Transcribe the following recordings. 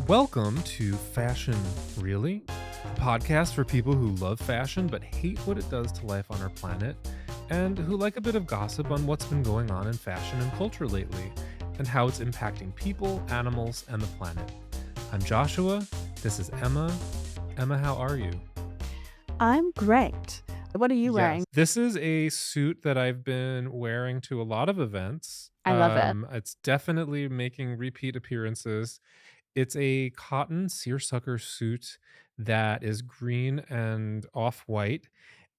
Welcome to Fashion Really, a podcast for people who love fashion but hate what it does to life on our planet, and who like a bit of gossip on what's been going on in fashion and culture lately, and how it's impacting people, animals, and the planet. I'm Joshua. This is Emma. Emma, how are you? I'm great. What are you wearing? This is a suit that I've been wearing to a lot of events. I love it. It's definitely making repeat appearances. It's a cotton seersucker suit that is green and off-white,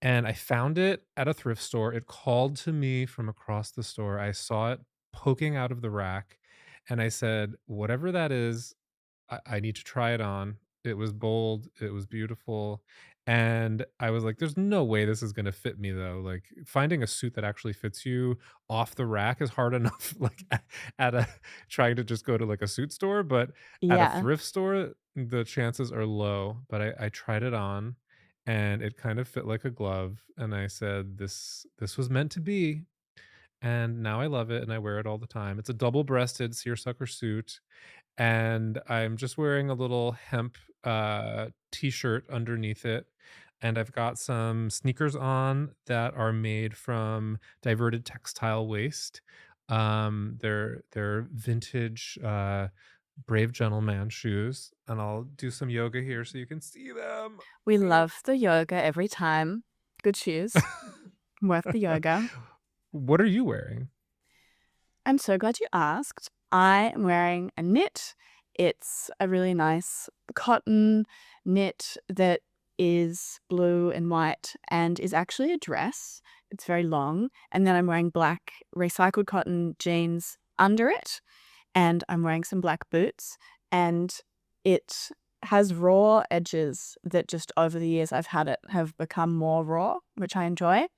and I found it at a thrift store. It called to me from across the store. I saw it poking out of the rack, and I said, "Whatever that is, I need to try it on." It was bold, it was beautiful, and I was like, "There's no way this is gonna fit me, though." Like, finding a suit that actually fits you off the rack is hard enough, like, at a trying to just go to, like, a suit store, but at a Yeah. thrift store, the chances are low, but I tried it on, and it kind of fit like a glove, and I said, "This was meant to be," and now I love it, and I wear it all the time. It's a double-breasted seersucker suit, and I'm just wearing a little hemp t-shirt underneath it, and I've got some sneakers on that are made from diverted textile waste. They're vintage Brave Gentleman shoes, and I'll do some yoga here so you can see them. We love the yoga every time. Good shoes. Worth the yoga. What are you wearing? I'm so glad you asked. I am wearing a knit. It's a really nice cotton knit that is blue and white and is actually a dress. It's very long. And then I'm wearing black recycled cotton jeans under it. And I'm wearing some black boots. And it has raw edges that just over the years I've had it have become more raw, which I enjoy.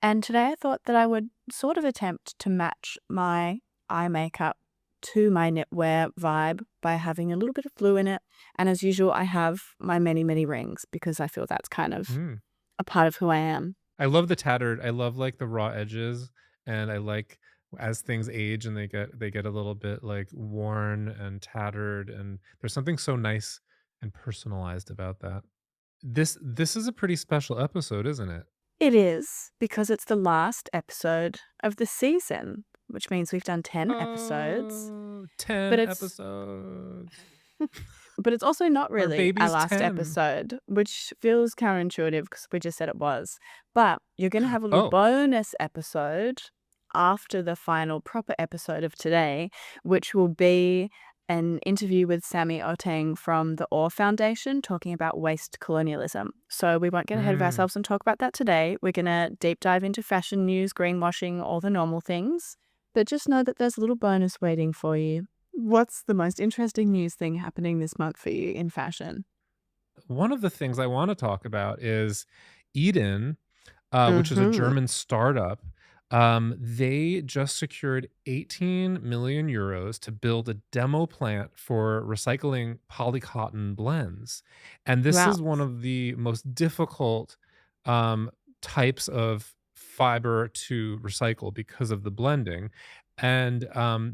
And today I thought that I would sort of attempt to match my eye makeup to my knitwear vibe by having a little bit of blue in it. And as usual, I have my many, many rings because I feel that's kind of Mm. a part of who I am. I love the tattered. I love, like, the raw edges, and I like as things age and they get a little bit, like, worn and tattered, and there's something so nice and personalized about that. This is a pretty special episode, isn't it? It is because it's the last episode of the season, which means we've done 10 episodes. Oh, But 10 it's episodes. but it's also not Our really our baby's last 10. episode, which feels counterintuitive because we just said it was. But you're gonna have a little Oh, bonus episode after the final proper episode of today, which will be an interview with Sammy Oteng from the Orr Foundation talking about waste colonialism. So we won't get ahead of mm. ourselves and talk about that today. We're gonna deep dive into fashion news, greenwashing, all the normal things. But just know that there's a little bonus waiting for you. What's the most interesting news thing happening this month for you in fashion? One of the things I wanna talk about is Eden, which is a Mhm. German startup. They just secured 18 million euros to build a demo plant for recycling polycotton blends. And this Wow. is one of the most difficult um, types of fiber to recycle because of the blending. And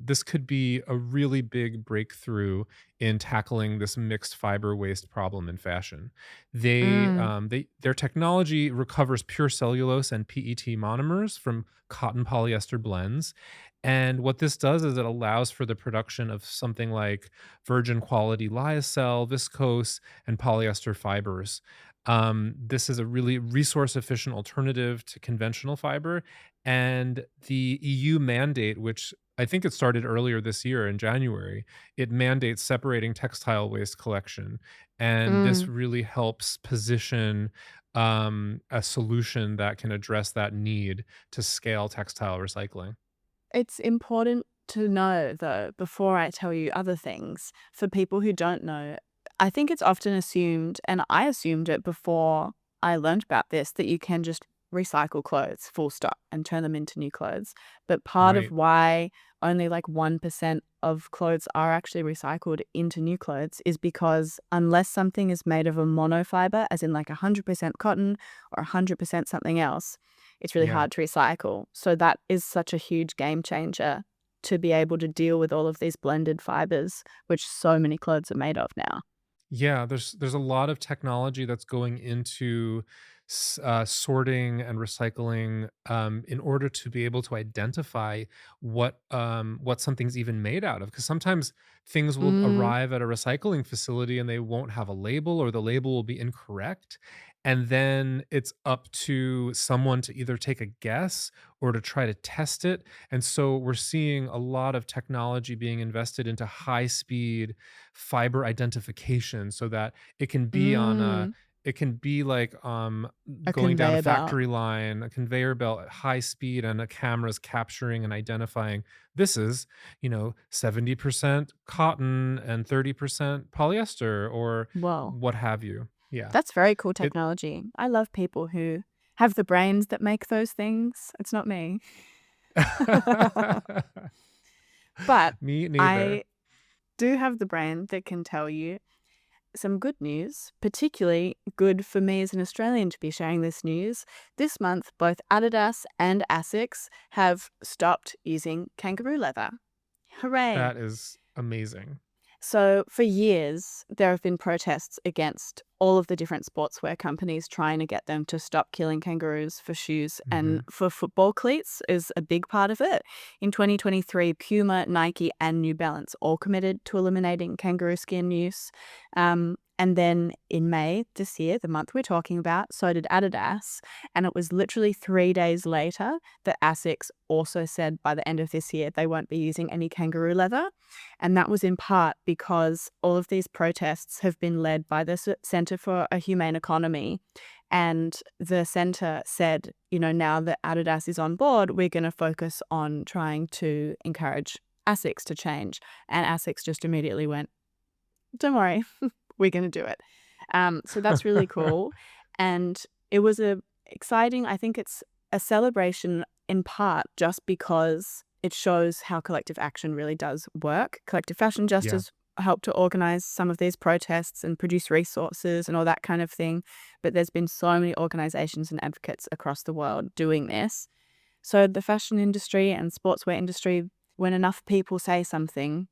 this could be a really big breakthrough in tackling this mixed fiber waste problem in fashion. Mm. Their technology recovers pure cellulose and PET monomers from cotton polyester blends. And what this does is it allows for the production of something like virgin quality lyocell, viscose, and polyester fibers. This is a really resource efficient alternative to conventional fiber. And the EU mandate, which I think it started earlier this year in January, it mandates separating textile waste collection. And this Mm. really helps position a solution that can address that need to scale textile recycling. It's important to know, though, before I tell you other things, for people who don't know, I think it's often assumed, and I assumed it before I learned about this, that you can just recycle clothes full stop and turn them into new clothes. But part of Right. why only like 1% of clothes are actually recycled into new clothes is because unless something is made of a monofiber, as in like 100% cotton or 100% something else, it's really Yeah. hard to recycle. So that is such a huge game changer to be able to deal with all of these blended fibers, which so many clothes are made of now. Yeah, there's a lot of technology that's going into sorting and recycling in order to be able to identify what something's even made out of. Because sometimes things will Mm, arrive at a recycling facility and they won't have a label, or the label will be incorrect. And then it's up to someone to either take a guess or to try to test it. And so we're seeing a lot of technology being invested into high speed fiber identification so that it can be on a mm, it can be like a going down a conveyor belt. factory line, a conveyor belt at high speed, and a camera's capturing and identifying this is 70% cotton and 30% polyester, or Whoa. what have you. Yeah. That's very cool It technology. I love people who have the brains that make those things. It's not me. But Me neither. I do have the brain that can tell you some good news, particularly good for me as an Australian to be sharing this news. This month, both Adidas and Asics have stopped using kangaroo leather. Hooray! That is amazing. So, for years, there have been protests against all of the different sportswear companies trying to get them to stop killing kangaroos for shoes, and Mhm. for football cleats is a big part of it. In 2023, Puma, Nike, and New Balance all committed to eliminating kangaroo skin use. And then in May this year, the month we're talking about, so did Adidas. And it was literally 3 days later that Asics also said by the end of this year they won't be using any kangaroo leather. And that was in part because all of these protests have been led by the Centre for a Humane Economy. And the centre said, now that Adidas is on board, we're going to focus on trying to encourage ASICS to change. And ASICS just immediately went, don't worry, we're going to do it. So that's really cool. And it was exciting. I think it's a celebration in part just because it shows how collective action really does work. Collective Fashion Yeah. Justice helped to organize some of these protests and produce resources and all that kind of thing. But there's been so many organizations and advocates across the world doing this. So the fashion industry and sportswear industry, when enough people say something,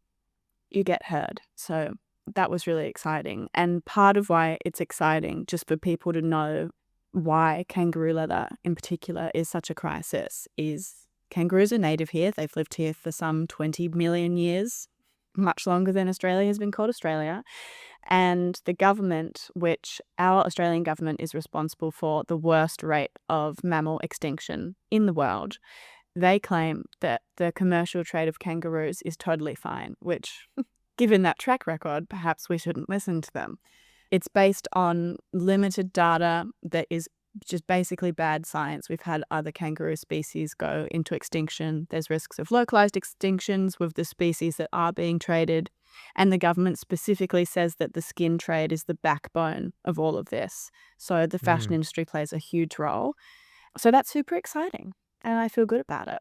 you get heard. So that was really exciting. And part of why it's exciting, just for people to know why kangaroo leather in particular is such a crisis, is kangaroos are native here. They've lived here for some 20 million years, much longer than Australia has been called Australia. And the government, which our Australian government is responsible for the worst rate of mammal extinction in the world, they claim that the commercial trade of kangaroos is totally fine, which, given that track record, perhaps we shouldn't listen to them. It's based on limited data that is just basically bad science. We've had other kangaroo species go into extinction. There's risks of localized extinctions with the species that are being traded. And the government specifically says that the skin trade is the backbone of all of this. So the fashion Mm. industry plays a huge role. So that's super exciting. And I feel good about it.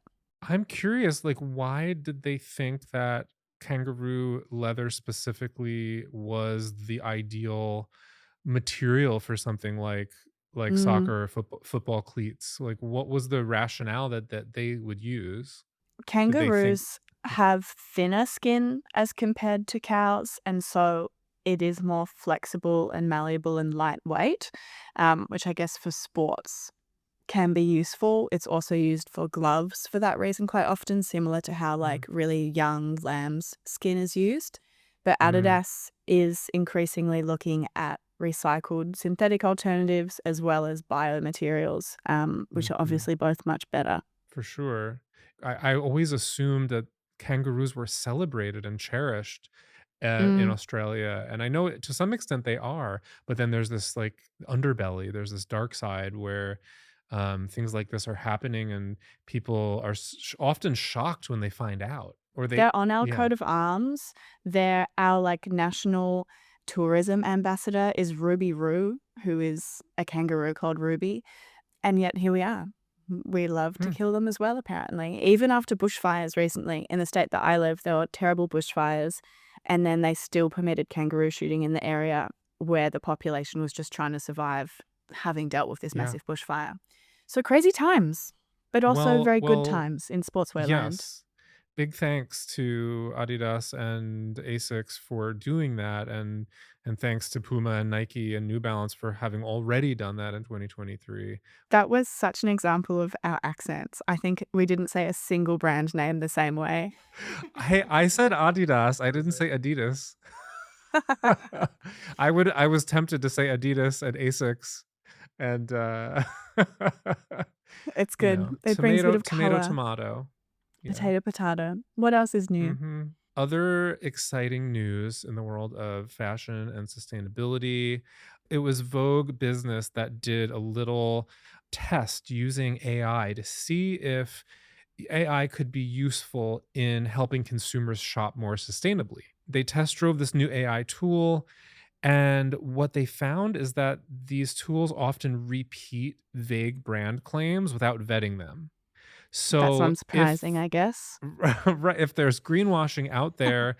I'm curious, like, why did they think that kangaroo leather specifically was the ideal material for something like Mm. soccer or football cleats? Like, what was the rationale that they would use? Did they think Kangaroos have thinner skin as compared to cows, and so it is more flexible and malleable and lightweight, which I guess for sports can be useful. It's also used for gloves for that reason quite often, similar to how Mm, like really young lamb's skin is used. But mm, Adidas is increasingly looking at recycled synthetic alternatives as well as biomaterials, which are mhm. obviously both much better. For sure. I always assumed that kangaroos were celebrated and cherished, in Mm. Australia, and I know to some extent they are, but then there's this, like, underbelly, there's this dark side where, things like this are happening, and people are often shocked when they find out, or they They're on our yeah. coat of arms. They're our, like, national tourism ambassador is Ruby Roo, who is a kangaroo called Ruby, and yet here we are. We love to Hmm, kill them as well, apparently. Even after bushfires recently, in the state that I live, there were terrible bushfires, and then they still permitted kangaroo shooting in the area where the population was just trying to survive, having dealt with this yeah. massive bushfire. So crazy times, but also Well very good well, times in sportswear land. yes. big thanks to Adidas and Asics for doing that, and thanks to Puma and Nike and New Balance for having already done that in 2023. That was such an example of our accents. I think we didn't say a single brand name the same way. I said Adidas, I didn't say Adidas. I was tempted to say Adidas and Asics and, It's good. It brings a bit of color. tomato. Yeah. Potato, potato. What else is new? Mhm. Other exciting news in the world of fashion and sustainability. It was Vogue Business that did a little test using AI to see if AI could be useful in helping consumers shop more sustainably. They test drove this new AI tool, and what they found is that these tools often repeat vague brand claims without vetting them. That's So unsurprising, if I guess. right, if there's greenwashing out there,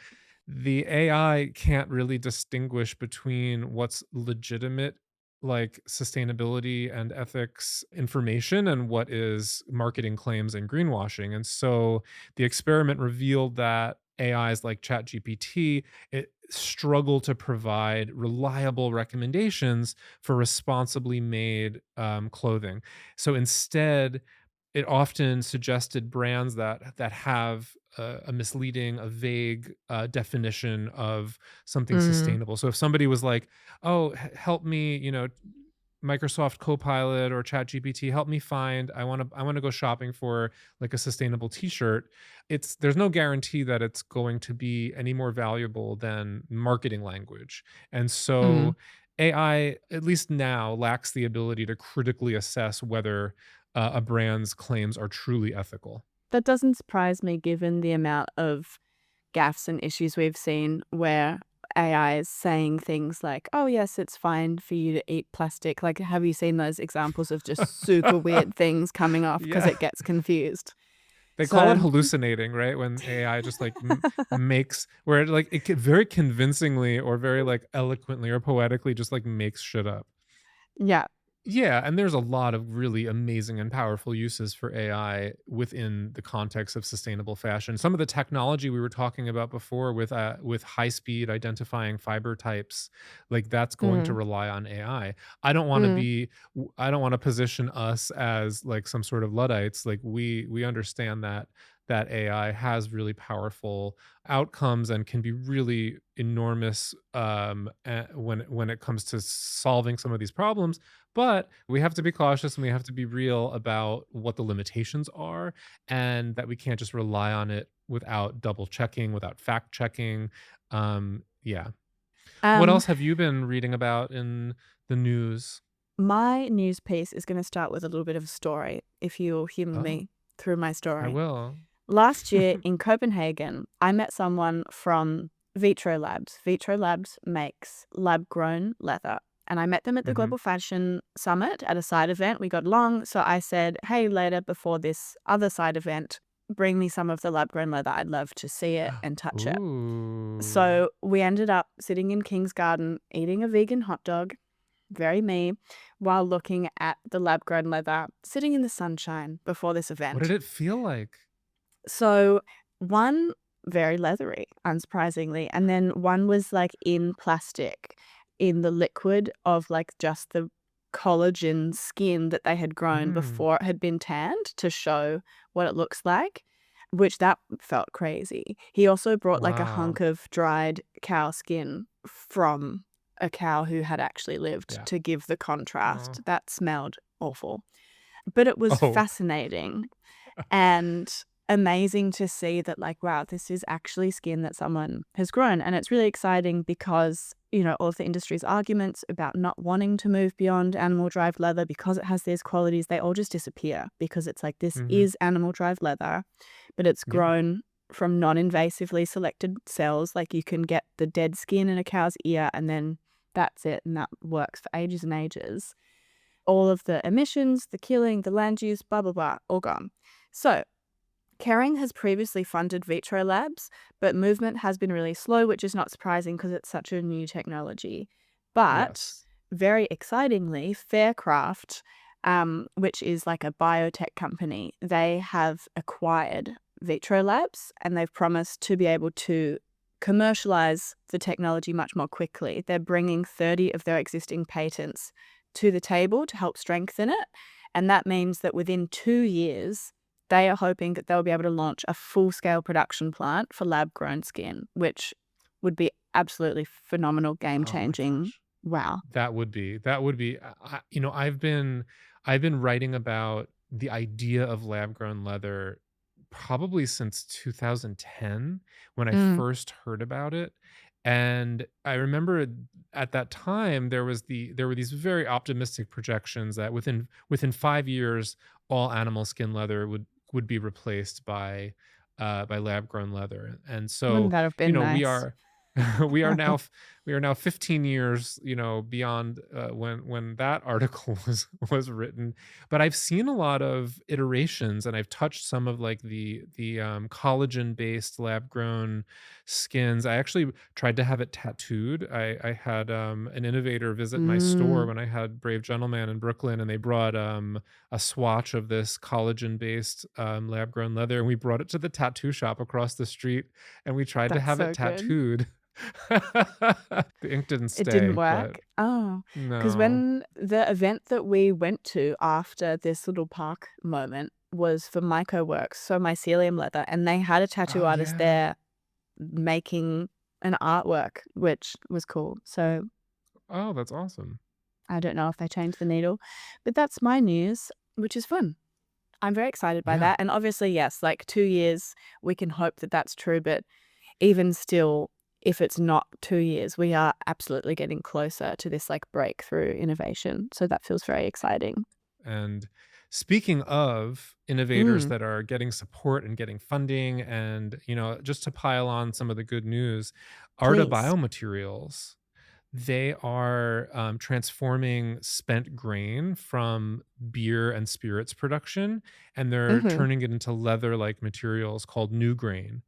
the AI can't really distinguish between what's legitimate, like sustainability and ethics information, and what is marketing claims and greenwashing. And so the experiment revealed that AIs like ChatGPT it struggle to provide reliable recommendations for responsibly made clothing. So instead, it often suggested brands that have a misleading, a vague definition of something Mm, sustainable. So if somebody was like, "Oh, help me," Microsoft Copilot or ChatGPT, help me find. I want to go shopping for like a sustainable T-shirt. There's no guarantee that it's going to be any more valuable than marketing language, and mm. so AI, at least now, lacks the ability to critically assess whether a brand's claims are truly ethical. That doesn't surprise me given the amount of gaffes and issues we've seen where AI is saying things like, "Oh, yes, it's fine for you to eat plastic." Like, have you seen those examples of just super weird things coming off because Yeah. it gets confused? They call it So, hallucinating, right? When AI just like makes where it could very convincingly or very like eloquently or poetically just like makes shit up. yeah. Yeah, and there's a lot of really amazing and powerful uses for AI within the context of sustainable fashion. Some of the technology we were talking about before with high speed identifying fiber types, like that's going to Mm, rely on AI. I don't want to mm. be I don't want to position us as like some sort of luddites. Like we understand that AI has really powerful outcomes and can be really enormous when it comes to solving some of these problems, but we have to be cautious and we have to be real about what the limitations are, and that we can't just rely on it without double checking, without fact checking. Yeah. What Um, else have you been reading about in the news? my news piece is gonna start with a little bit of a story, if you'll humor Oh, me through my I story. will. Last year in Copenhagen, I met someone from Vitro Labs. Vitro Labs makes lab-grown leather, and I met them at the Mhm. Global Fashion Summit at a side event. We got along, so I said, "Hey, later before this other side event, bring me some of the lab-grown leather. I'd love to see it and touch it." Ooh. So we ended up sitting in King's Garden eating a vegan hot dog, very me, while looking at the lab-grown leather sitting in the sunshine before this What did event. it feel like? So one very leathery, unsurprisingly, and then one was like in plastic, in the liquid of like just the collagen skin that they had grown Mhm. before it had been tanned to show what it looks like, which that felt crazy. He also brought like a hunk Wow. of dried cow skin from a cow who had actually lived Yeah. to give the Oh. contrast. That smelled awful. But it was Oh. fascinating and amazing to see that, like, wow, this is actually skin that someone has grown. And it's really exciting because, all of the industry's arguments about not wanting to move beyond animal drive leather because it has these qualities, they all just disappear because it's like this Mhm. is animal drive leather, but it's Yeah. grown from non invasively selected cells. Like, you can get the dead skin in a cow's ear, and then that's it. And that works for ages and ages. All of the emissions, the killing, the land use, blah, blah, blah, all gone. So, Kering has previously funded Vitro Labs, but movement has been really slow, which is not surprising because it's such a new technology. But Yes. very excitingly, Faircraft, which is like a biotech company, they have acquired vitro labs, and they've promised to be able to commercialize the technology much more quickly. They're bringing 30 of their existing patents to the table to help strengthen it. And that means that within 2 years, they are hoping that they'll be able to launch a full scale production plant for lab grown skin, which would be absolutely phenomenal, game Oh my changing. gosh. Wow. That would be I've been writing about the idea of lab grown leather probably since 2010 when I Mm, first heard about it. And I remember at that time there were these very optimistic projections that within 5 years all animal skin leather would be replaced by lab grown leather. And wouldn't so, that have been we nice? are we are now we are now 15 years, beyond when that article was written. But I've seen a lot of iterations, and I've touched some of like the collagen based lab grown skins. I actually tried to have it tattooed. I had an innovator visit my store Mm, when I had Brave Gentleman in Brooklyn, and they brought a swatch of this collagen based lab grown leather, and we brought it to the tattoo shop across the street, and we tried to that's have it so good. tattooed. The ink didn't It didn't stay, but work? Oh, because no. when the event that we went to after this little park moment was for Myco so mycelium leather, and they had a tattoo Oh, artist yeah. there making an artwork, which was cool. So Oh, that's awesome. I don't know if they changed the needle, but that's my news, which is fun. I'm very excited by Yeah, that. And obviously, yes, like 2 years, we can hope that that's true. But even still, if it's not 2 years, we are absolutely getting closer to this like breakthrough innovation. So that feels very exciting. and speaking of innovators Mm, that are getting support and getting funding and, just to pile on some of the good news, Arta please. Biomaterials. They are, transforming spent grain from beer and spirits production, and they're Hmm. turning it into leather-like materials called new grain.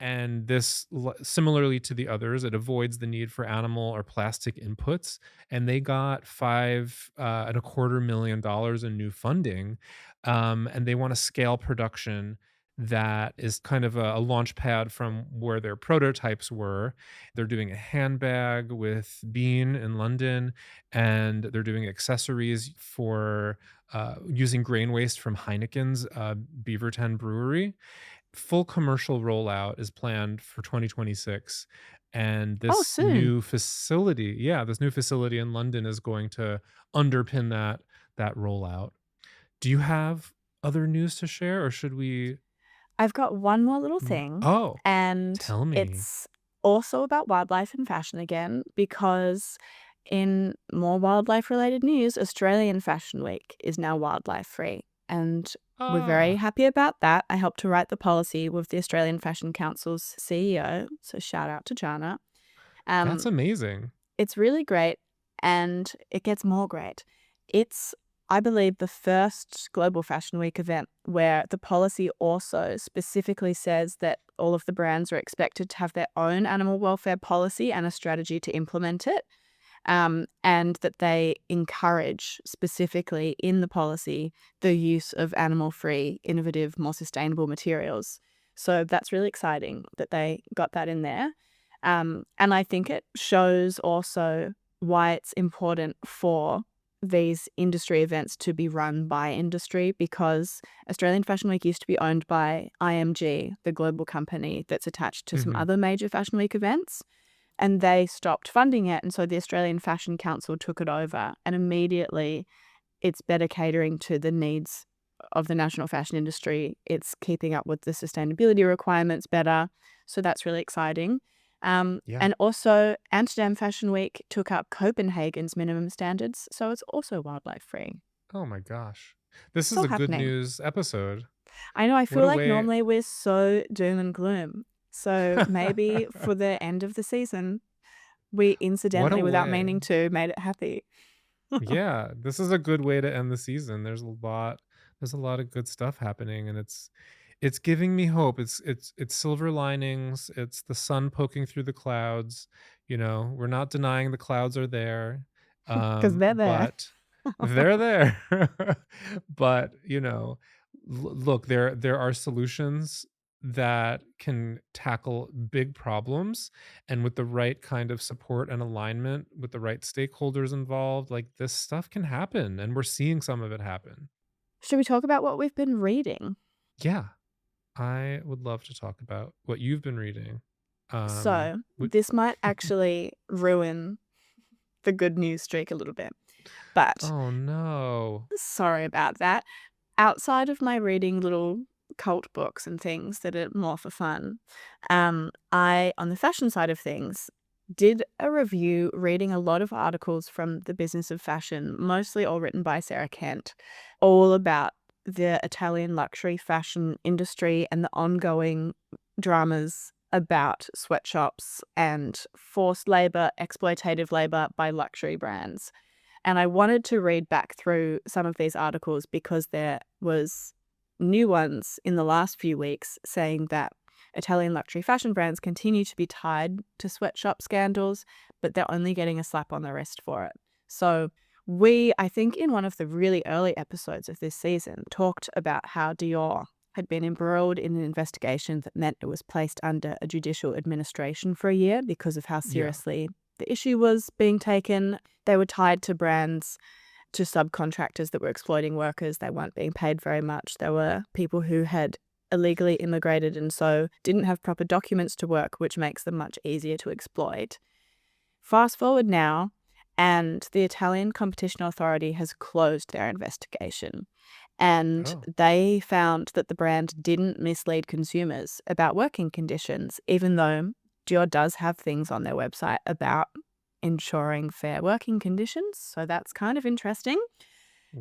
And this, similarly to the others, it avoids the need for animal or plastic inputs. And they got and a quarter $250,000 in new funding, and they want to scale production that is kind of a launch pad from where their prototypes were. They're doing a handbag with Bean in London, and they're doing accessories for using grain waste from Heineken's Beaverton Brewery. Full commercial rollout is planned for 2026. And Oh, this soon. new facility, yeah, this new facility in London is going to underpin that rollout. Do you have other news to share, or should we? I've got one more little thing, Oh, and tell me. it's also about wildlife and fashion again, because in more wildlife related news, Australian Fashion Week is now wildlife free. And we're very Ah, happy about that. I helped to write the policy with the Australian Fashion Council's CEO. So shout out to Jana. that's Um, amazing. it's really great, and it gets more great. It's, I believe, the first Global Fashion Week event where the policy also specifically says that all of the brands are expected to have their own animal welfare policy and a strategy to implement it, and that they encourage specifically in the policy the use of animal-free, innovative, more sustainable materials. So that's really exciting that they got that in there. And I think it shows also why it's important for these industry events to be run by industry, because Australian Fashion Week used to be owned by IMG, the global company that's attached to some Mhm. other major Fashion Week events, and they stopped funding it. And so the Australian Fashion Council took it over, and immediately it's better catering to the needs of the national fashion industry. It's keeping up with the sustainability requirements better. So that's really exciting. Yeah. And also, Amsterdam Fashion Week took up Copenhagen's minimum standards. So it's also wildlife free. Oh my gosh. This It's is all a good happening. news episode. I know, I What feel a like way normally we're so doom and gloom. So maybe for the end of the season, we what a incidentally, without meaning way. to, made it happy. Yeah, this is a good way to end the season. There's a lot of good stuff happening, and it's giving me hope. It's silver linings. It's the sun poking through the clouds. We're not denying the clouds are there. Because they're there. But they're there. But, look, there are solutions that can tackle big problems, and with the right kind of support and alignment with the right stakeholders involved, like, this stuff can happen, and we're seeing some of it happen. Should we talk about what we've been reading? Yeah, I would love to talk about what you've been reading. So, What this might actually ruin the good news streak a little bit, but Oh, no. sorry about that. Outside of my reading little cult books and things that are more for fun, I, on the fashion side of things, did a review reading a lot of articles from the business of fashion, mostly all written by Sarah Kent, all about the Italian luxury fashion industry and the ongoing dramas about sweatshops and forced labor, exploitative labor by luxury brands. And I wanted to read back through some of these articles because there was new ones in the last few weeks saying that Italian luxury fashion brands continue to be tied to sweatshop scandals, but they're only getting a slap on the wrist for it. So I think in one of the really early episodes of this season, talked about how Dior had been embroiled in an investigation that meant it was placed under a judicial administration for a year because of how Yeah. seriously the issue was being taken. They were tied to brands, to subcontractors that were exploiting workers. They weren't being paid very much. There were people who had illegally immigrated and so didn't have proper documents to work, which makes them much easier to exploit. Fast forward now, and the Italian Competition Authority has closed their investigation. And Oh, they found that the brand didn't mislead consumers about working conditions, even though Dior does have things on their website about ensuring fair working conditions. So that's kind of interesting.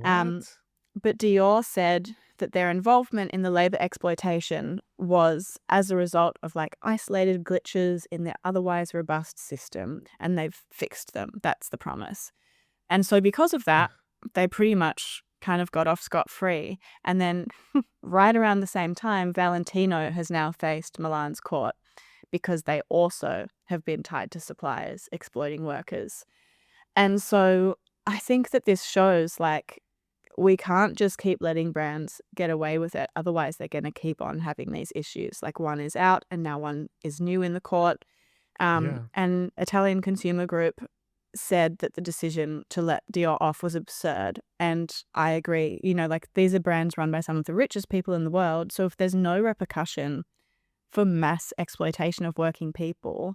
Um, what? but Dior said that their involvement in the labor exploitation was as a result of like isolated glitches in their otherwise robust system, and they've fixed them. That's the promise. And so, because of that, they pretty much kind of got off scot-free. And then, right around the same time, Valentino has now faced Milan's court because they also have been tied to suppliers exploiting workers. And so, I think that this shows like we can't just keep letting brands get away with it. Otherwise, they're going to keep on having these issues. Like one is out and now one is new in the court. Yeah. And Italian Consumer Group said that the decision to let Dior off was absurd. And I agree. You know, like these are brands run by some of the richest people in the world. So if there's no repercussion for mass exploitation of working people,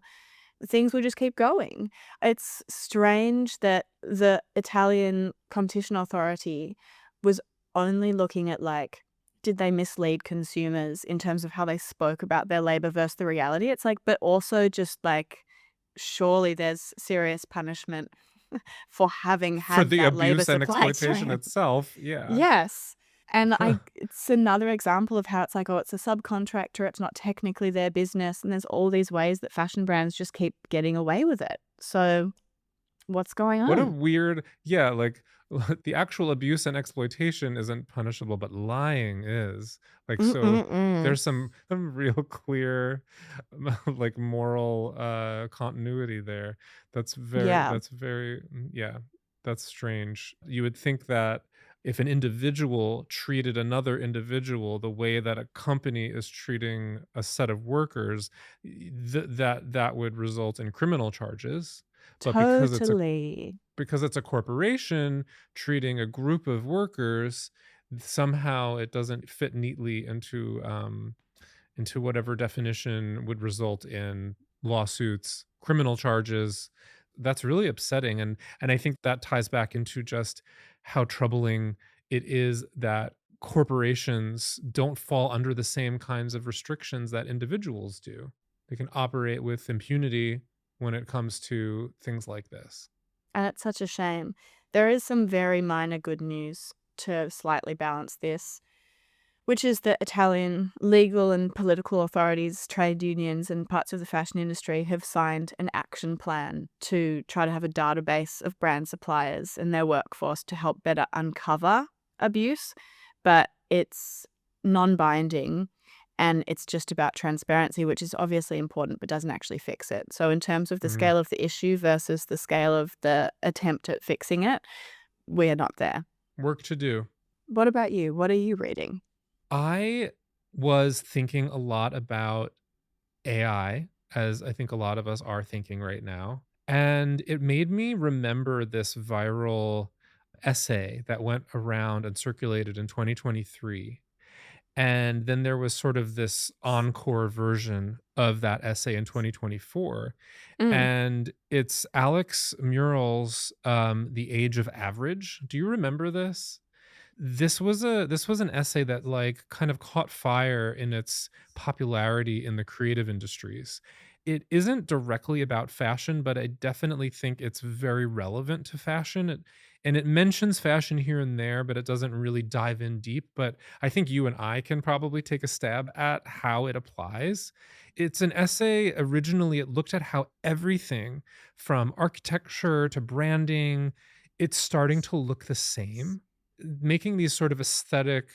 things will just keep going. It's strange that the Italian Competition Authority was only looking at like, did they mislead consumers in terms of how they spoke about their labor versus the reality? It's like, but also just like, surely there's serious punishment for having For had the that labor abuse and supply exploitation chain. itself, yeah. Yes. And it's another example of how it's like, oh, it's a subcontractor, it's not technically their business, and there's all these ways that fashion brands just keep getting away with it. So, what's going What a on? weird yeah, like, the actual abuse and exploitation isn't punishable, but lying is. Like, so Mm-mm-mm. there's some real clear, like, moral, continuity there. Yeah, That's very yeah, that's strange. You would think that if an individual treated another individual the way that a company is treating a set of workers, that would result in criminal charges, but totally. because it's a corporation treating a group of workers, somehow it doesn't fit neatly into whatever definition would result in lawsuits, criminal charges. That's really upsetting, and I think that ties back into just how troubling it is that corporations don't fall under the same kinds of restrictions that individuals do. They can operate with impunity when it comes to things like this. And it's such a shame. There is some very minor good news to slightly balance this, which is that Italian legal and political authorities, trade unions, and parts of the fashion industry have signed an action plan to try to have a database of brand suppliers and their workforce to help better uncover abuse. But it's non binding and it's just about transparency, which is obviously important but doesn't actually fix it. So, in terms of the Mhm. scale of the issue versus the scale of the attempt at fixing it, we're not there. Work to do. What about you? What are you reading? I was thinking a lot about AI, as I think a lot of us are thinking right now. And it made me remember this viral essay that went around and circulated in 2023. And then there was sort of this encore version of that essay in 2024. Mm. And it's Alex Mural's The Age of Average. Do you remember this? This was an essay that, like, kind of caught fire in its popularity in the creative industries. It isn't directly about fashion, but I definitely think it's very relevant to fashion. And it mentions fashion here and there, but it doesn't really dive in deep. But I think you and I can probably take a stab at how it applies. It's an essay. Originally, it looked at how everything from architecture to branding, it's starting to look the same, making these sort of aesthetic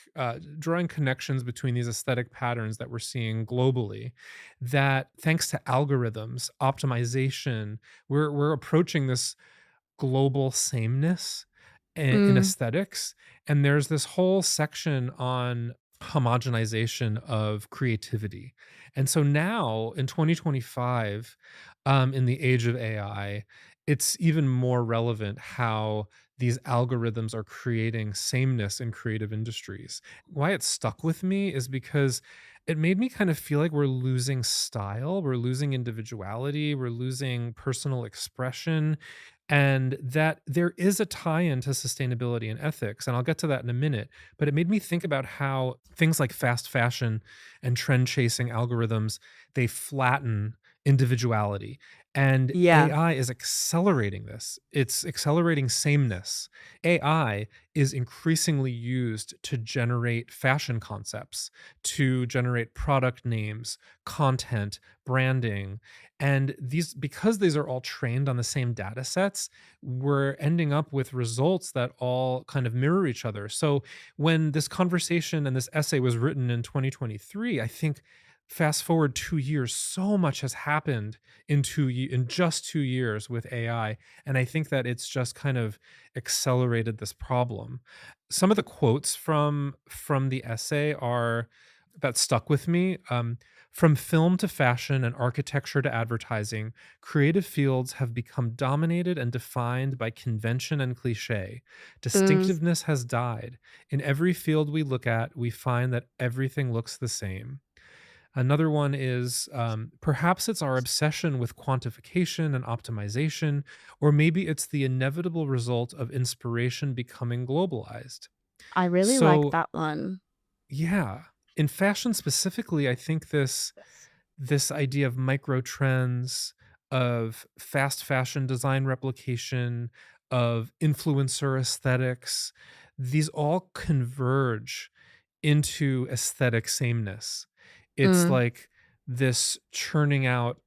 drawing connections between these aesthetic patterns that we're seeing globally, that thanks to algorithms optimization, we're approaching this global sameness in Mm. aesthetics. And there's this whole section on homogenization of creativity. And so now in 2025, in the age of AI, it's even more relevant how these algorithms are creating sameness in creative industries. Why it stuck with me is because it made me kind of feel like we're losing style, we're losing individuality, we're losing personal expression, and that there is a tie-in to sustainability and ethics, and I'll get to that in a minute. But it made me think about how things like fast fashion and trend chasing algorithms, they flatten individuality, and Yeah. AI is accelerating this. It's accelerating sameness. AI is increasingly used to generate fashion concepts, to generate product names, content, branding, and these, because these are all trained on the same data sets, we're ending up with results that all kind of mirror each other. So when this conversation and this essay was written in 2023, I think fast forward 2 years, so much has happened in just 2 years with AI. And I think that it's just kind of accelerated this problem. Some of the quotes from the essay are that stuck with me. From film to fashion and architecture to advertising, creative fields have become dominated and defined by convention and cliche. Mm. Distinctiveness has died. In every field we look at, we find that everything looks the same. Another one is perhaps it's our obsession with quantification and optimization, or maybe it's the inevitable result of inspiration becoming globalized. I really like So, that one. yeah, in fashion specifically, I think this idea of micro trends, of fast fashion design replication, of influencer aesthetics, these all converge into aesthetic sameness. It's Mm. like this churning out,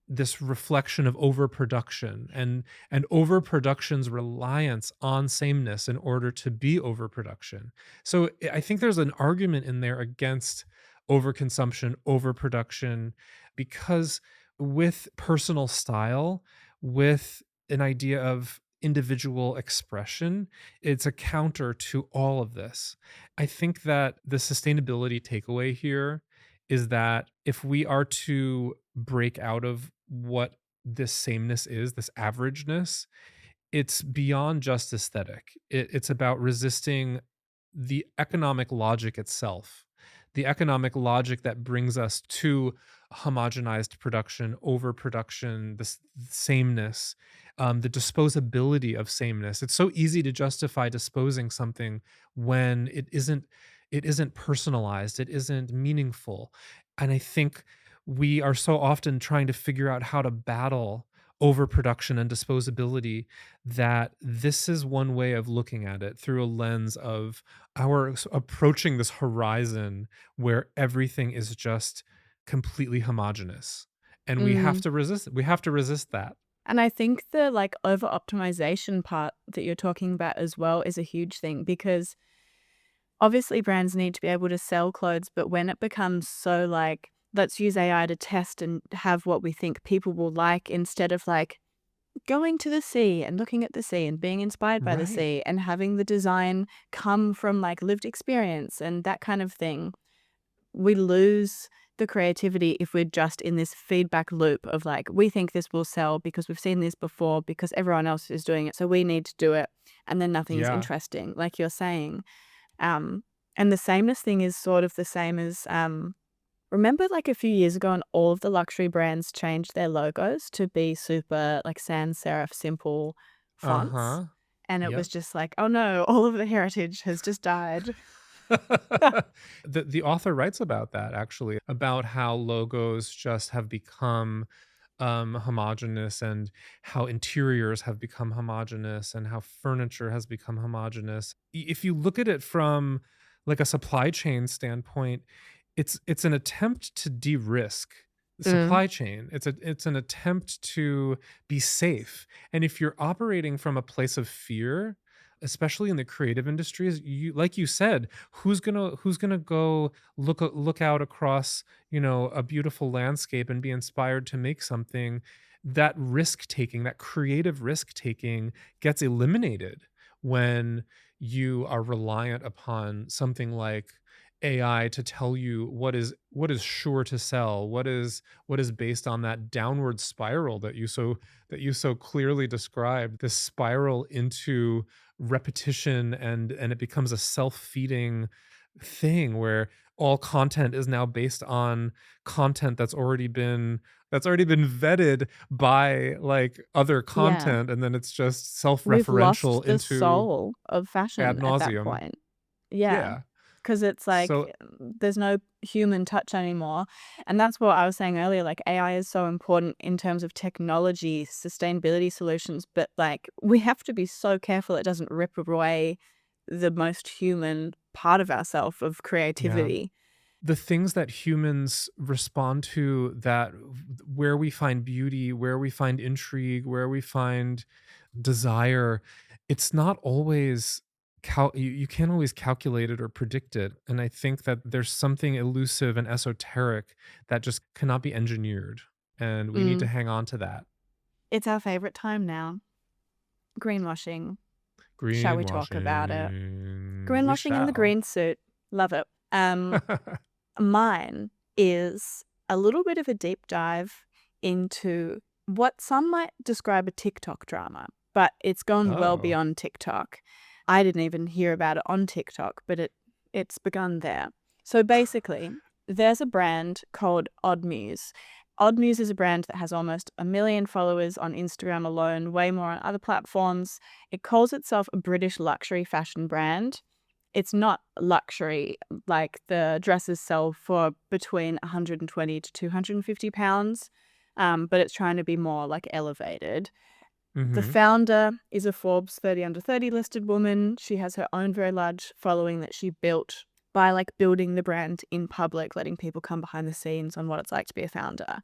this reflection of overproduction, and overproduction's reliance on sameness in order to be overproduction. So I think there's an argument in there against overconsumption, overproduction, because with personal style, with an idea of individual expression, it's a counter to all of this. I think that the sustainability takeaway here is that if we are to break out of what this sameness is, this averageness, it's beyond just aesthetic. It's about resisting the economic logic itself, the economic logic that brings us to homogenized production, overproduction, this sameness, the disposability of sameness. It's so easy to justify disposing something when it isn't personalized, it isn't meaningful. And I think we are so often trying to figure out how to battle overproduction and disposability, that this is one way of looking at it, through a lens of approaching this horizon where everything is just completely homogenous, and we have Mm. to resist it. We have to resist that. And I think the, like, over optimization part that you're talking about as well is a huge thing because obviously brands need to be able to sell clothes, but when it becomes so like, let's use AI to test and have what we think people will like instead of like going to the sea and looking at the sea and being inspired by the Right. sea and having the design come from like lived experience and that kind of thing. we lose the creativity if we're just in this feedback loop of like, we think this will sell because we've seen this before because everyone else is doing it, so we need to do it, and then nothing is Yeah. interesting, like you're saying. Um, and the sameness thing is sort of the same as remember like a few years ago, and all of the luxury brands changed their logos to be super like sans serif simple fonts, Uh-huh. and it was Yep. just like, oh no, all of the heritage has just died. The author writes about that actually, about how logos just have become homogenous, and how interiors have become homogenous, and how furniture has become homogenous. If you look at it from like a supply chain standpoint, it's an attempt to de-risk the Mm, supply chain. It's an attempt to be safe. And if you're operating from a place of fear, especially in the creative industries, you like you said, who's gonna go look out across, a beautiful landscape and be inspired to make something? That risk taking, that creative risk taking gets eliminated when you are reliant upon something like AI to tell you what is sure to sell, what is based on that downward spiral that you so clearly described, this spiral into repetition, and it becomes a self-feeding thing where all content is now based on content that's already been vetted by like other yeah. content, and then it's just We've self-referential lost the into soul of ad fashion at that nauseum. point. Yeah, Yeah. because it's like, So there's no human touch anymore, and that's what I was saying earlier, like, AI is so important in terms of technology, sustainability solutions, but, like, we have to be so careful it doesn't rip away the most human part of ourself of yeah. creativity. The things that humans respond to, that where we find beauty, where we find intrigue, where we find desire, it's not always you can't always calculate it or predict it. And I think that there's something elusive and esoteric that just cannot be engineered. And we need to Mm. hang on to that. It's our favorite time now. Greenwashing. Shall we talk about it? Greenwashing. We Greenwashing in the shall. green suit. Love it. Mine is a little bit of a deep dive into what some might describe a TikTok drama, but it's gone well Oh. beyond TikTok. I didn't even hear about it on TikTok, but it's begun there. So basically, there's a brand called Odd Muse. Odd Muse is a brand that has almost 1 million followers on Instagram alone, way more on other platforms. It calls itself a British luxury fashion brand. It's not luxury, like, the dresses sell for between 120 to £250, but it's trying to be more, like, elevated. The Mhm. founder is a Forbes 30 under 30 listed woman. She has her own very large following that she built by, like, building the brand in public, letting people come behind the scenes on what it's like to be a founder.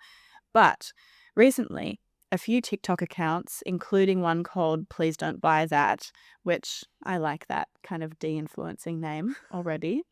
But recently, a few TikTok accounts, including one called Please Don't Buy That, which I like that kind of de-influencing name already.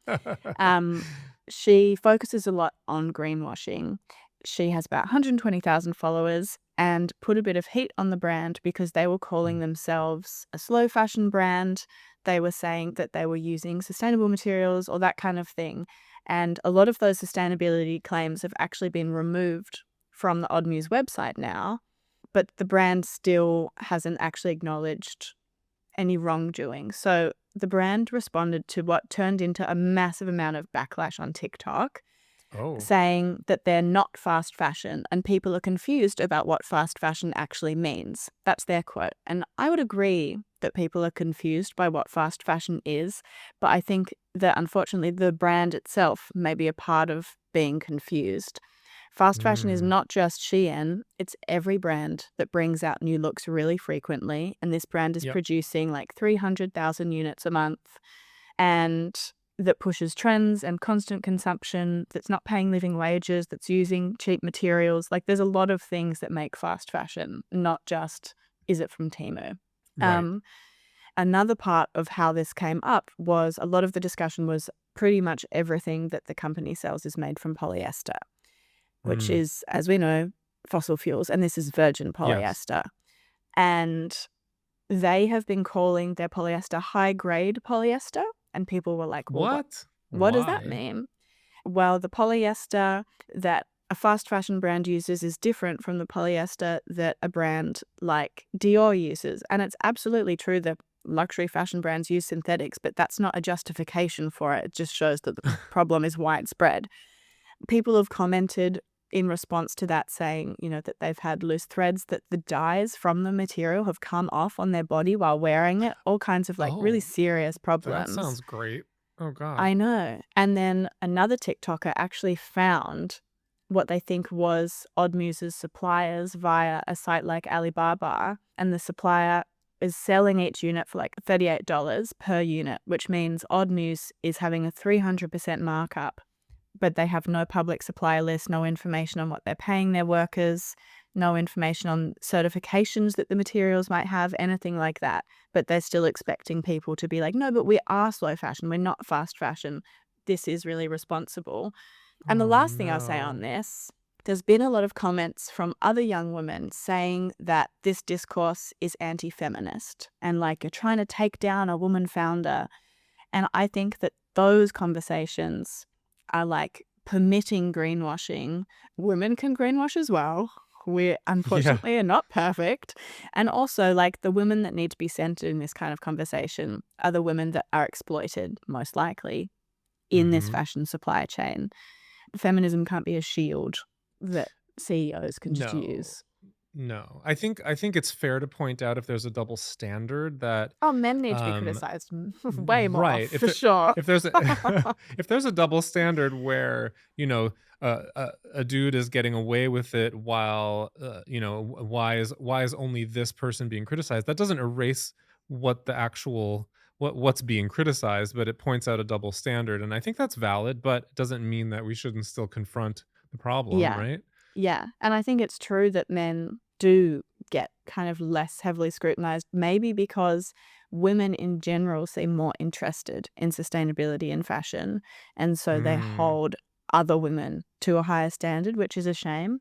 Um, she focuses a lot on greenwashing. She has about 120,000 followers and put a bit of heat on the brand because they were calling Mm. themselves a slow fashion brand. They were saying that they were using sustainable materials or that kind of thing. And a lot of those sustainability claims have actually been removed from the Odd Muse website now, but the brand still hasn't actually acknowledged any wrongdoing. So the brand responded to what turned into a massive amount of backlash on TikTok, Oh. saying that they're not fast fashion and people are confused about what fast fashion actually means. That's their quote. And I would agree that people are confused by what fast fashion is, but I think that unfortunately the brand itself may be a part of being confused. Fast fashion is Mm. not just Shein, it's every brand that brings out new looks really frequently, and this brand is Yep. producing like 300,000 units a month, and that pushes trends and constant consumption, that's not paying living wages, that's using cheap materials. Like, there's a lot of things that make fast fashion, not just, is it from Temu? Right. Um, Another part of how this came up was a lot of the discussion was pretty much everything that the company sells is made from polyester, which Mm. is, as we know, fossil fuels, and this is virgin Yes. polyester. And they have been calling their polyester high grade polyester, and people were like, well, What? what does that Why? mean? Well, the polyester that a fast fashion brand uses is different from the polyester that a brand like Dior uses. And it's absolutely true that luxury fashion brands use synthetics, but that's not a justification for it. It just shows that the problem is widespread. People have commented in response to that saying, that they've had loose threads, that the dyes from the material have come off on their body while wearing it, all kinds of like really Oh, serious that problems. sounds great. Oh god. I know. And then another TikToker actually found what they think was Odd Muse's suppliers via a site like Alibaba, and the supplier is selling each unit for like $38 per unit, which means Odd Muse is having a 300% markup, but they have no public supplier list, no information on what they're paying their workers, no information on certifications that the materials might have, anything like that. But they're still expecting people to be like, no, but we are slow fashion. We're not fast fashion. This is really responsible. And the Oh last thing I'll say on no. this, there's been a lot of comments from other young women saying that this discourse is anti-feminist and like you're trying to take down a woman founder. And I think that those conversations are like permitting greenwashing. Women can greenwash as well. We Yeah. unfortunately are not perfect. And also, like, the women that need to be centered in this kind of conversation are the women that are exploited, most likely, in this Mhm. fashion supply chain. Feminism can't be a shield that CEOs can just No. use. No. I think it's fair to point out if there's a double standard that, Oh, men need to be um criticized way more, right. for sure. If there's a if there's a double standard where, a dude is getting away with it while, why is only this person being criticized? That doesn't erase what the actual what's being criticized, but it points out a double standard, and I think that's valid, but it doesn't mean that we shouldn't still confront the problem, Yeah. right? Yeah, and I think it's true that men do get kind of less heavily scrutinized, maybe because women in general seem more interested in sustainability and fashion, and so they Mm. hold other women to a higher standard, which is a shame.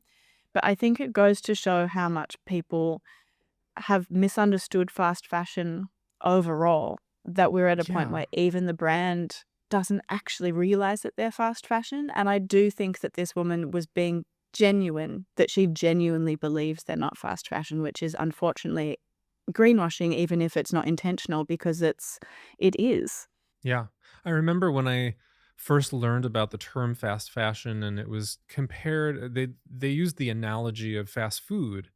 But I think it goes to show how much people have misunderstood fast fashion overall, that we're at a point Yeah. where even the brand doesn't actually realize that they're fast fashion. And I do think that this woman was being genuine, that she genuinely believes they're not fast fashion, which is unfortunately greenwashing, even if it's not intentional, because it is. Yeah. I remember when I first learned about the term fast fashion and it was compared they used the analogy of fast food.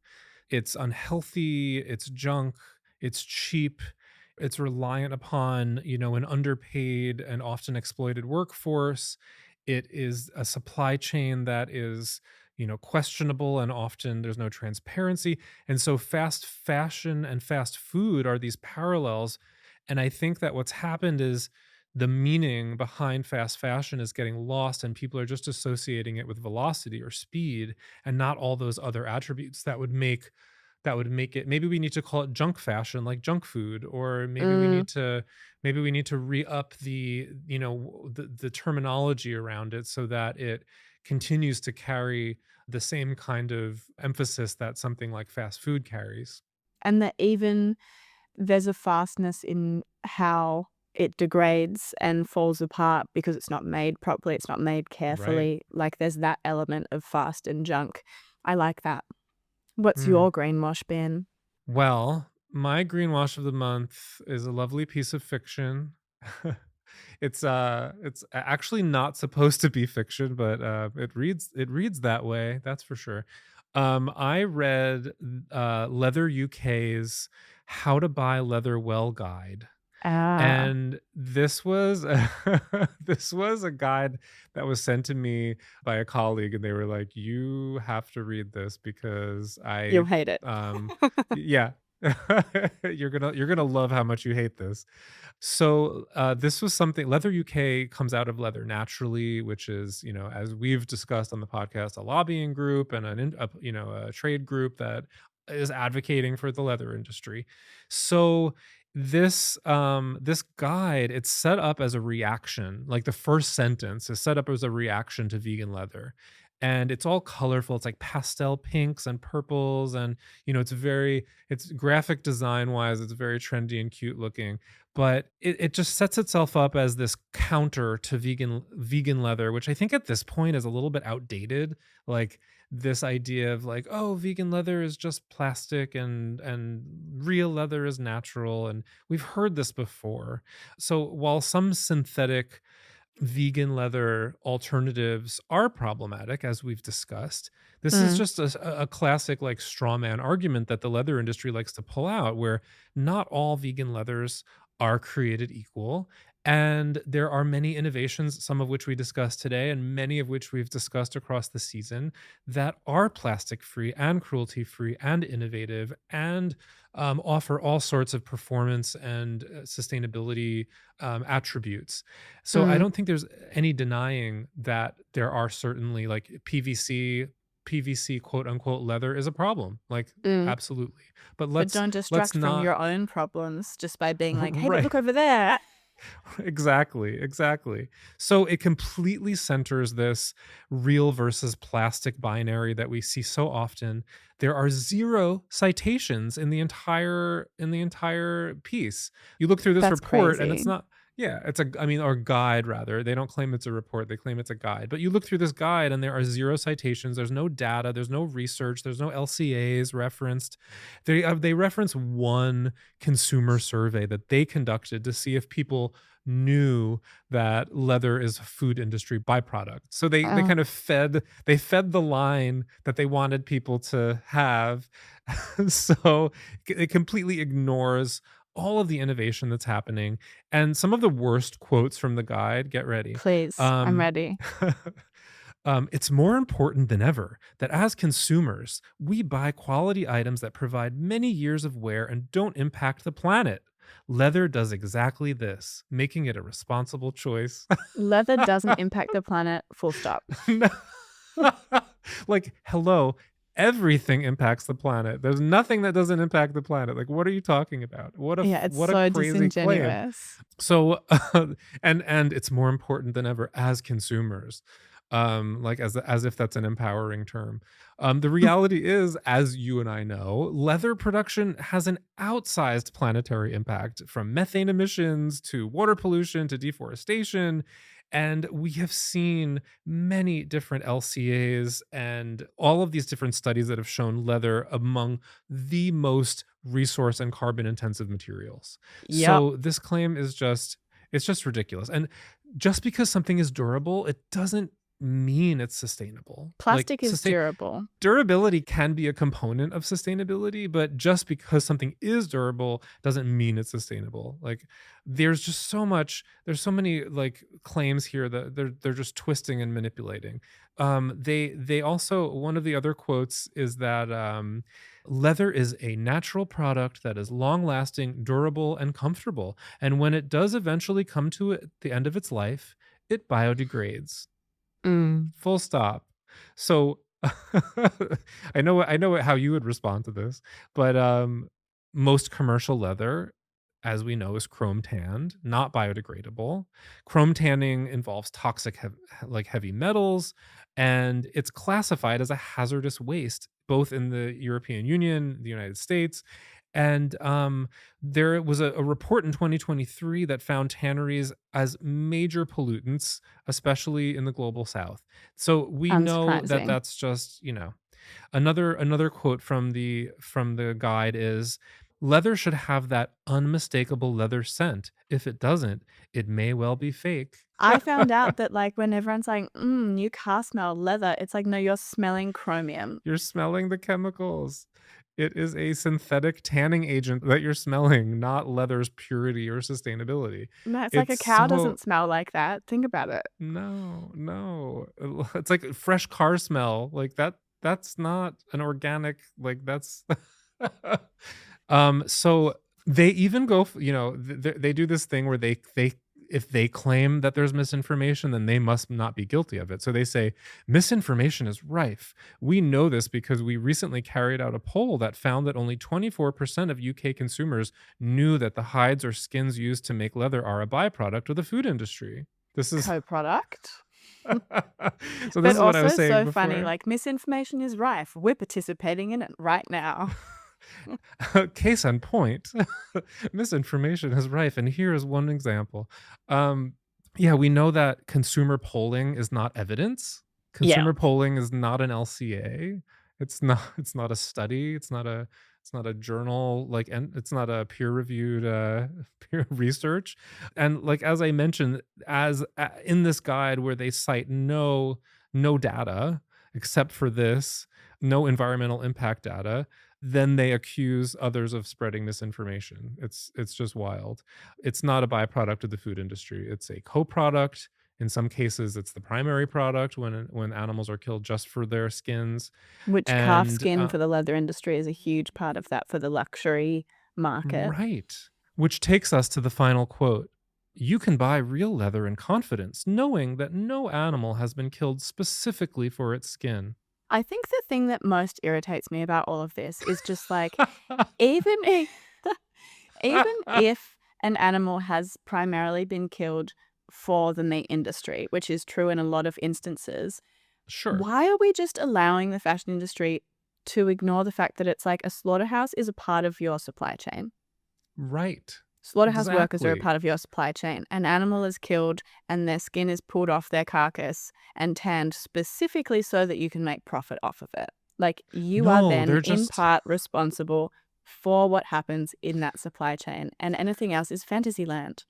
It's unhealthy, it's junk, it's cheap, it's reliant upon, an underpaid and often exploited workforce. It is a supply chain that is, questionable and often there's no transparency. And so fast fashion and fast food are these parallels. And I think that what's happened is the meaning behind fast fashion is getting lost and people are just associating it with velocity or speed and not all those other attributes that would make it. Maybe we need to call it junk fashion, like junk food, or Mm. maybe we need to re-up the terminology around it so that it continues to carry the same kind of emphasis that something like fast food carries. And that even there's a fastness in how it degrades and falls apart because it's not made properly, it's not made Right. carefully. Like, there's that element of fast and junk. I like that. What's Mm. your greenwash bin? Well, my greenwash of the month is a lovely piece of fiction. Actually not supposed to be fiction, but it reads that way, that's for sure. I read Leather UK's How to Buy Leather Well guide. Ah, And this was this was a guide that was sent to me by a colleague, and they were like, "You have to read this because you'll hate it. um, yeah, you're gonna love how much you hate this." So this was something. Leather UK comes out of Leather Naturally, which is, as we've discussed on the podcast, a lobbying group and a trade group that is advocating for the leather industry. So this guide, it's set up as a reaction. Like the first sentence is set up as a reaction to vegan leather. and it's all colorful. It's like pastel pinks and purples, and it's graphic design wise, it's very trendy and cute looking. But it just sets itself up as this counter to vegan leather, which I think at this point is a little bit outdated. Like this idea of like, oh, vegan leather is just plastic and real leather is natural. And we've heard this before. So while some synthetic vegan leather alternatives are problematic, as we've discussed, this is Mm, just a classic like straw man argument that the leather industry likes to pull out, where not all vegan leathers are created equal. And there are many innovations, some of which we discussed today, and many of which we've discussed across the season, that are plastic free and cruelty free and innovative and offer all sorts of performance and sustainability attributes. So I mm, don't think there's any denying that there are certainly like PVC quote unquote leather is a problem. Like mm. absolutely. But But let's don't let's distract from not your own problems just by being like, "Hey, but right. look over there." Exactly, exactly. So it completely centers this real versus plastic binary that we see so often. There are zero citations in the entire piece. You look through this That's report and it's crazy. not yeah, it's a I mean or guide rather. They don't claim it's a report, they claim it's a guide. But you look through this guide and there are zero citations, there's no data, there's no research, there's no LCAs referenced. They reference one consumer survey that they conducted to see if people knew that leather is a food industry byproduct. So they Oh, kind of fed the line that they wanted people to have. So it completely ignores all of the innovation that's happening and some of the worst quotes from the guide. Get ready. please, I'm Um, ready. it's more important than ever that as consumers, we buy quality items that provide many years of wear and don't impact the planet. Leather does exactly this, making it a responsible choice. Leather doesn't impact the planet, full stop. No. Like, hello, everything impacts the planet. There's nothing that doesn't impact the planet. Like, what are you talking about? Yeah, it's What a so crazy claim. disingenuous. So, and it's more important than ever as consumers, like as if that's an empowering term. The reality is, as you and I know, leather production has an outsized planetary impact, from methane emissions to water pollution to deforestation. And we have seen many different LCAs and all of these different studies that have shown leather among the most resource and carbon intensive materials. Yep. So this claim is it's just ridiculous. And just because something is durable, it doesn't mean it's sustainable. Like Plastic is durable. durability can be a component of sustainability, but just because something is durable doesn't mean it's sustainable. Like there's so many like claims here that they're just twisting and manipulating. They also, one of the other quotes is that leather is a natural product that is long lasting, durable, and comfortable. And when it does eventually come to the end of its life, it biodegrades. Mm. Full stop. So I know how you would respond to this, but most commercial leather, as we know, is chrome tanned, not biodegradable. Chrome tanning involves toxic like heavy metals, and it's classified as a hazardous waste both in the European Union, the United States, and there was a report in 2023 that found tanneries as major pollutants, especially in the global south. So we know that Unsurprising. that's just, another quote from the guide is leather should have that unmistakable leather scent. If it doesn't, it may well be fake. I found out that, like, when everyone's like, "You car smell leather," it's like, "No, you're smelling chromium." You're smelling the chemicals. It is a synthetic tanning agent that you're smelling, not leather's purity or sustainability. No, it's like a It's cow so doesn't smell like that. Think about it. no, no. It's like fresh car smell. Like that's not an organic like that's so they even go they do this thing where they if they claim that there's misinformation, then they must not be guilty of it. So they say misinformation is rife. We know this because we recently carried out a poll that found that only 24% of UK consumers knew that the hides or skins used to make leather are a byproduct of the food industry. This is Co-product? So this But is what I was also saying so funny, before. like, misinformation is rife. We're participating in it right now. Case in point, misinformation is rife, and here is one example. Um, yeah, we know that consumer polling is not evidence. Yeah, Consumer polling is not an LCA. It's not. It's not a study. It's not a. It's not a journal. Like, and it's not a peer-reviewed peer research. And like as I mentioned, as in this guide where they cite no data except for this, no environmental impact data, then they accuse others of spreading misinformation. It's just wild. It's not a byproduct of the food industry. It's a co-product. In some cases, it's the primary product when animals are killed just for their skins. which calf And skin for the leather industry is a huge part of that for the luxury market. right, which takes us to the final quote. You can buy real leather in confidence, knowing that no animal has been killed specifically for its skin. I think the thing that most irritates me about all of this is just, like, even if even if an animal has primarily been killed for the meat industry, which is true in a lot of instances, Sure. why are we just allowing the fashion industry to ignore the fact that it's like a slaughterhouse is a part of your supply chain? Right. Slaughterhouse workers are a Exactly. part of your supply chain. An animal is killed and their skin is pulled off their carcass and tanned specifically so that you can make profit off of it. Like, you are No, then they're in just part responsible for what happens in that supply chain, and anything else is fantasy land.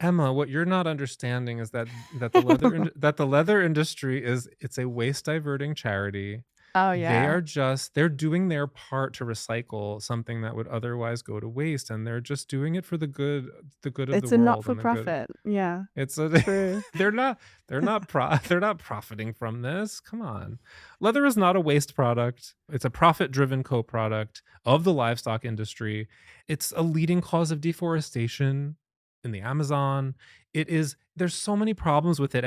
Emma, what you're not understanding is that the leather industry is it's a waste diverting charity. Oh, yeah. They're doing their part to recycle something that would otherwise go to waste, and they're just doing it for the good of the It's a world and the good. not-for-profit. Yeah, It's a true. they're not they're not profiting from this. Come on. Leather is not a waste product. It's a profit-driven co-product of the livestock industry. It's a leading cause of deforestation in the Amazon. It is there's so many problems with it,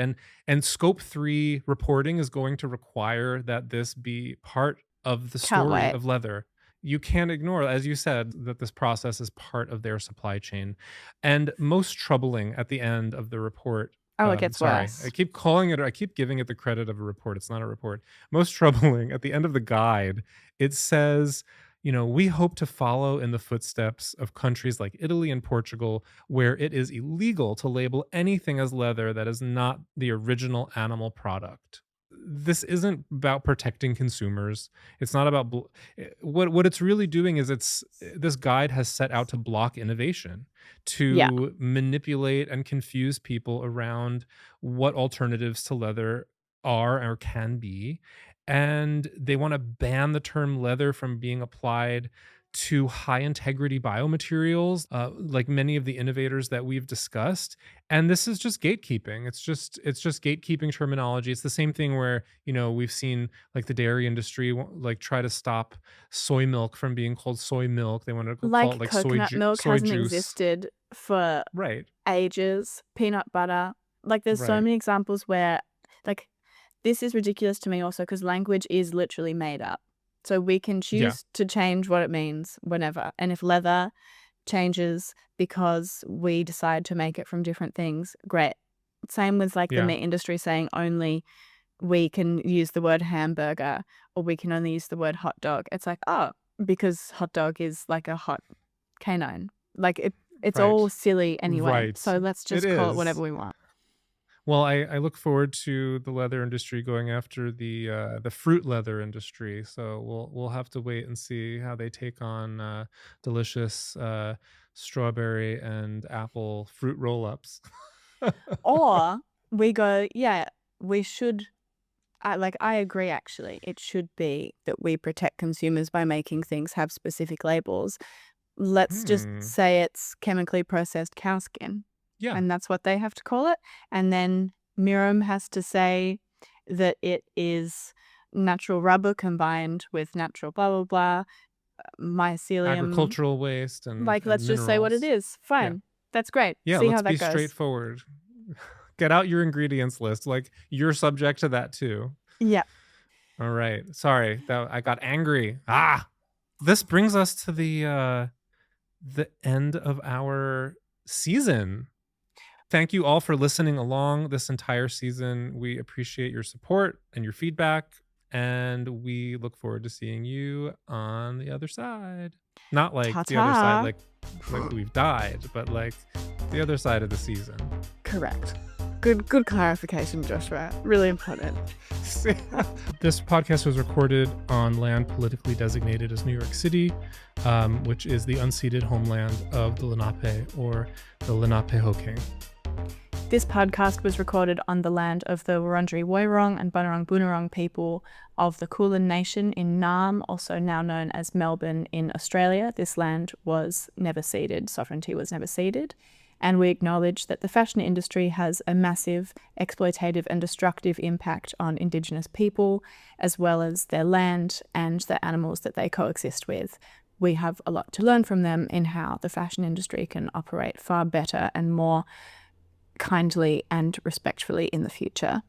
and scope 3 reporting is going to require that this be part of the Can't story wait. of leather. You can't ignore, as you said, that this process is part of their supply chain. And most troubling at the end of the report, Oh, it gets sorry, worse. I keep giving it the credit of a report. It's not a report. Most troubling at the end of the guide, it says, we hope to follow in the footsteps of countries like Italy and Portugal, where it is illegal to label anything as leather that is not the original animal product. This isn't about protecting consumers. It's not about what it's really doing is this guide has set out to block innovation, Yeah, to manipulate and confuse people around what alternatives to leather are or can be, and they want to ban the term leather from being applied to high integrity biomaterials, like many of the innovators that we've discussed. And this is just gatekeeping. It's just gatekeeping terminology. It's the same thing where we've seen like the dairy industry like try to stop soy milk from being called soy milk. They want to call it like like coconut milk soy hasn't juice. existed for Right. ages, peanut butter. Like, there's so Right. many examples where, like, this is ridiculous to me also because language is literally made up. So we can Yeah. choose to change what it means whenever. And if leather changes because we decide to make it from different things, great. Same with like the Yeah. meat industry saying only we can use the word hamburger or we can only use the word hot dog. It's like, oh, because hot dog is like a hot canine. Like, it's Right. all silly anyway. Right. So let's It just call it whatever is. we want. Well, I look forward to the leather industry going after the fruit leather industry. So we'll have to wait and see how they take on delicious strawberry and apple fruit roll-ups. Or we go, yeah, we should. I agree actually. It should be that we protect consumers by making things have specific labels. Let's just Hmm. say it's chemically processed cow skin, Yeah. and that's what they have to call it. And then Mirum has to say that it is natural rubber combined with natural blah blah blah, mycelium. Agricultural waste Like, and let's just say what it minerals. is. Yeah. Fine. That's great. Yeah, See how let's be that goes. straightforward. Get out your ingredients list. Like you're subject to that too. Yeah. All right. Sorry that I got angry. Ah. This brings us to the end of our season. Thank you all for listening along this entire season. We appreciate your support and your feedback, and we look forward to seeing you on the other side. Not like the other side, Ta-ta. like we've died, but like the other side of the season. Correct. Good clarification, Joshua. Really important. This podcast was recorded on land politically designated as New York City, which is the unceded homeland of the Lenape or the Lenapehoking. This podcast was recorded on the land of the Wurundjeri Woiwurrung and Bunurong Boonwurrung people of the Kulin Nation in Naarm, also now known as Melbourne in Australia. This land was never ceded. Sovereignty was never ceded. And we acknowledge that the fashion industry has a massive exploitative and destructive impact on Indigenous people, as well as their land and the animals that they coexist with. We have a lot to learn from them in how the fashion industry can operate far better and more kindly and respectfully in the future.